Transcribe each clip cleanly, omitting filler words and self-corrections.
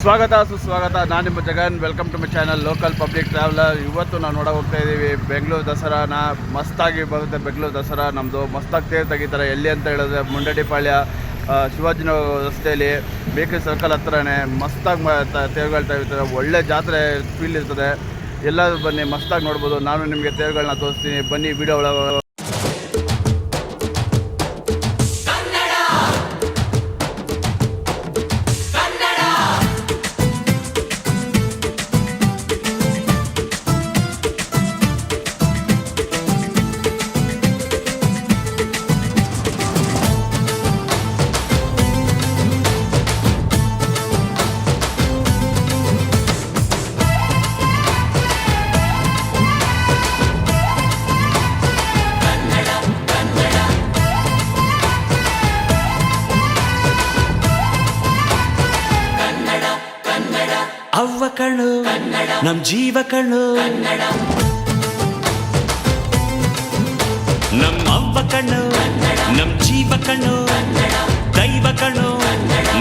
ಸ್ವಾಗತ ಸುಸ್ವಾಗತ. ನಾನು ನಿಮ್ಮ Jagan. Welcome to my channel local public traveller. ಇವತ್ತು ನಾವು ನೋಡೋ ಹೋಗ್ತಾ ಇದ್ದೀವಿ ಬೆಂಗಳೂರು ದಸರಾನ. ಮಸ್ತಾಗಿ ಬರುತ್ತೆ ಬೆಂಗಳೂರು ದಸರಾ. ನಮ್ಮದು ಮಸ್ತಾಗಿ ತೇರು ತೆಗಿತಾರೆ. ಎಲ್ಲಿ ಅಂತ ಹೇಳಿದ್ರೆ ಮುಂಡಡಿಪಾಳ್ಯ ಶಿವಾಜಿನಗರ ರಸ್ತೆಯಲ್ಲಿ ಬೇಕರಿ ಸರ್ಕಲ್ ಹತ್ರನೇ ಮಸ್ತಾಗಿ ತೇರುಗಳು ತೆಗಿತಾರೆ. ಒಳ್ಳೆ ಜಾತ್ರೆ ಫೀಲ್ ಇರ್ತದೆ. ಎಲ್ಲರೂ ಬನ್ನಿ, ಮಸ್ತಾಗಿ ನೋಡ್ಬೋದು. ನಾನು ನಿಮಗೆ ತೇರುಗಳನ್ನ ತೋರಿಸ್ತೀನಿ, ಬನ್ನಿ ವಿಡಿಯೋ ಒಳಗೆ. ಅವ್ವ ಕಣ್ಣು ನಮ್ ಜೀವ ಕಣ್ಣು, ನಮ್ ಅವ್ವ ಕಣ್ಣು ನಮ್ ಜೀವ ಕಣ್ಣು, ದೈವ ಕಣ್ಣು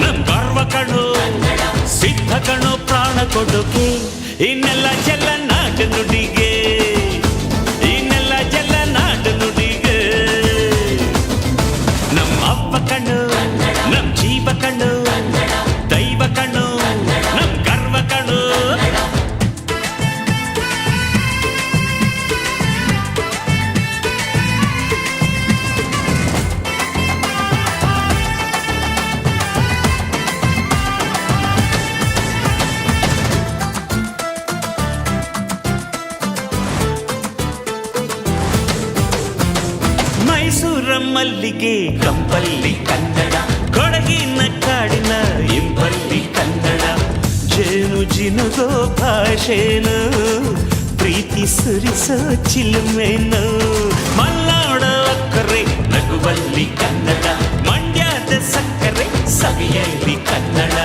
ನಮ್ ಗರ್ವ ಕಣ್ಣು, ಸಿದ್ಧ ಕಣ್ಣು ಪ್ರಾಣ ಕೊಡೋಕೆ ಇನ್ನೆಲ್ಲ ಜಲ ನಾಡು ನುಡಿಗೆ, ಇನ್ನೆಲ್ಲ ಜಲ ನಾಡು ನುಡಿಗೆ. ನಮ್ ಅವ್ವ ಕಣ್ಣು ನಮ್ ಜೀವ ಕಣ್ಣು, ದೈವ ಕಣ್ಣು ನಮ್ ಗರ್ವ ಕಣ್ಣು. ಮೈಸೂರ ಮಲ್ಲಿಗೆ ಕಂಪಲ್ಲಿ ಕನ್ನಡ, ಕೊಡಗಿನ ಕಾಡಿನ ಇಂಪಲ್ಲಿ ಕನ್ನಡ, ಜೇನು ಜಿನುಗೋ ಭಾಷೆನು, ಪ್ರೀತಿ ಸುರಿಸೋ ಚಿಲುಮೆನು, ಮಲ್ನಾಡೋ ಅಕ್ಕರೆ ನಗುವಲ್ಲಿ ಕನ್ನಡ, ಮಂಡ್ಯದ ಸಕ್ಕರೆ ಸವಿಯಲ್ಲಿ ಕನ್ನಡ.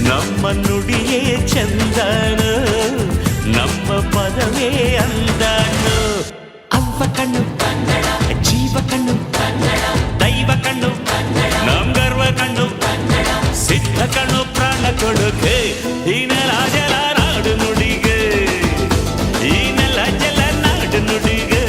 ನಮ್ಮ ನುಡಿಯೇ ಚಂದನು, ನಮ್ಮ ಪದವೇ ಅಂದನು. ಅವ್ವ ಕಣ್ಣು ಕನ್ನಡ, ಜೀವ ಕಣ್ಣು ಕನ್ನಡ, ದೈವ ಕಣ್ಣು ಕನ್ನಡ, ನಮ್ ಗರ್ವ ಕಣ್ಣು ಕನ್ನಡ, ಸಿದ್ಧ ಕಣ್ಣು ಪ್ರಾಣ ಕೊಡುಗೆ ಇನ್ನೆಲ್ಲ ಜಲ ನಾಡು ನುಡಿಗೆ, ಇನ್ನೆಲ್ಲ ಜಲ ನಾಡು ನುಡಿಗೆ.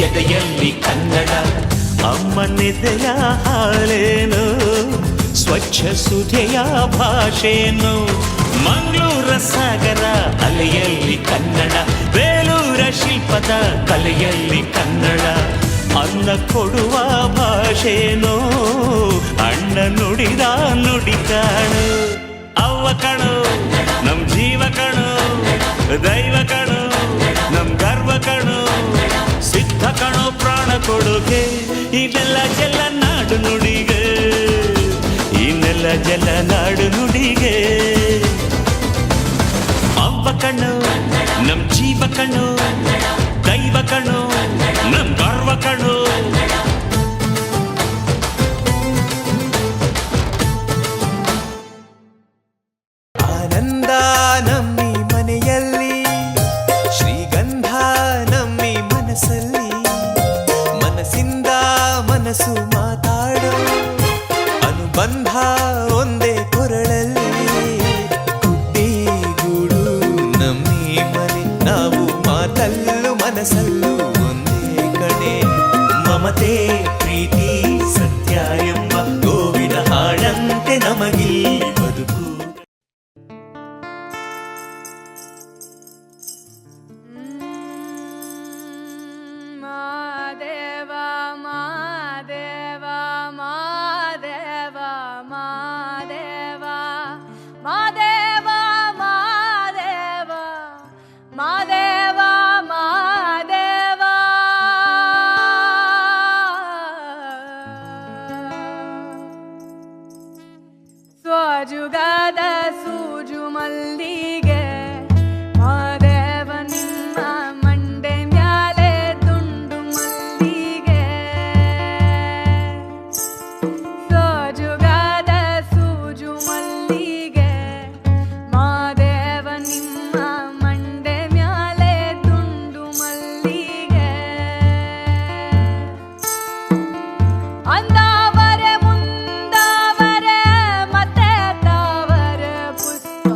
ಎದೆಯಲ್ಲಿ ಕನ್ನಡ, ಅಮ್ಮನೆದೆಯ ಹಾಲೇನು, ಸ್ವಚ್ಛ ಸುಧೆಯ ಭಾಷೆನು, ಮಂಗಳೂರ ಸಾಗರ ಅಲೆಯಲ್ಲಿ ಕನ್ನಡ, ಬೇಲೂರ ಶಿಲ್ಪದ ಕಲೆಯಲ್ಲಿ ಕನ್ನಡ, ಅನ್ನ ಕೊಡುವ ಭಾಷೆನು, ಅಣ್ಣ ನುಡಿದ ನುಡಿ ಕಾಣು. ಅವ್ವ ಕಣು ನಮ್ ಜೀವ ಕಣು, ದೈವ ಕಣು ನಮ್ ಗರ್ವ ಕಣು, ಸಿದ್ಧ ಕಣು ಪ್ರಾಣ ಕೊಡುಗೆ ಇನ್ನೆಲ್ಲ ಜಲ ನಾಡು ನುಡಿಗೆ, ಇನ್ನೆಲ್ಲ ಜಲ ನಾಡು ನುಡಿಗೆ. ಅವ್ವ ಕಣ್ಣು ನಮ್ ಜೀವ ಕಣ್ಣು, ದೈವ ಕಣ್ಣು ನಮ್ ಗರ್ವ ಕಣ್ಣು. ಆನಂದ ನಮ್ಮಿ ಮನೆಯಲ್ಲಿ, ಶ್ರೀಗಂಧ ನಮ್ಮಿ ಮನಸ್ಸಲ್ಲಿ, ಮನಸ್ಸಿಂದ ಮನಸ್ಸು ಮಾತಾಡೋ ಅನುಬಂಧ ಒಂದೇ ಕೊರಳಲ್ಲಿ, ಗುಡ್ಡಿ ಗೂಡು ನಮ್ಮಿ ಮನೆ, ನಾವು ಮಾತಲ್ಲೂ ಮನಸ್ಸಲ್ಲೂ ಒಂದೇ ಕಣೆ, ಮಮತೆ ಪ್ರೀತಿ ಸತ್ಯ ಎಂಬ ಗೋವಿನ ಹಾಡಂತೆ ನಮಗಿಲ್ಲಿ ಬದುಕು. ಮಾದೇವ ಮಾದೇವ ಮಾದೇವ ಸೋಜುಗಾದ ಸೂಜು ಮಲ್ಲಿಗೆ ಮಾದೇವ ನಿಮ್ಮ ಮಂಡೆ ಮ್ಯಾಲೆ ದುಂಡು ಮಲ್ಲಿಗೆ ಸೋಜುಗಾದ ಸೂಜು ಮಲ್ಲಿಗೆ ಮಾದೇವ ನಿಮ್ಮ ಮಂಡೆ ಮ್ಯಾಲೆ ದುಂಡು ಮಲ್ಲಿಗೆ ಅಂದಾವರೆ ಮುಂದಾವರೆ ಮತ್ತೆ ತಾವರೆ ಪುಷ್ಪ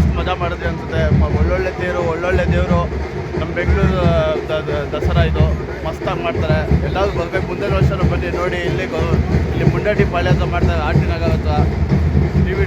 ಮಸ್ತ್ ಮಜಾ ಮಾಡಿದ್ವಿ ಅನ್ಸುತ್ತೆ. ಒಳ್ಳೊಳ್ಳೆ ತೇರು, ಒಳ್ಳೊಳ್ಳೆ ದೇವರು. ನಮ್ಮ ಬೆಂಗಳೂರು ದಸರಾ ಇದು ಮಸ್ತಾಗಿ ಮಾಡ್ತಾರೆ. ಎಲ್ಲರೂ ಬರ್ಬೇಕು, ಮುಂದಿನ ವರ್ಷನೂ ಬನ್ನಿ ನೋಡಿ. ಇಲ್ಲಿ ಮುಂಡಡಿ ಪಾಳ್ಯ ಅಂತ ಮಾಡ್ತಾರೆ, ಆಟಿನಗರ ಹತ್ರ. T V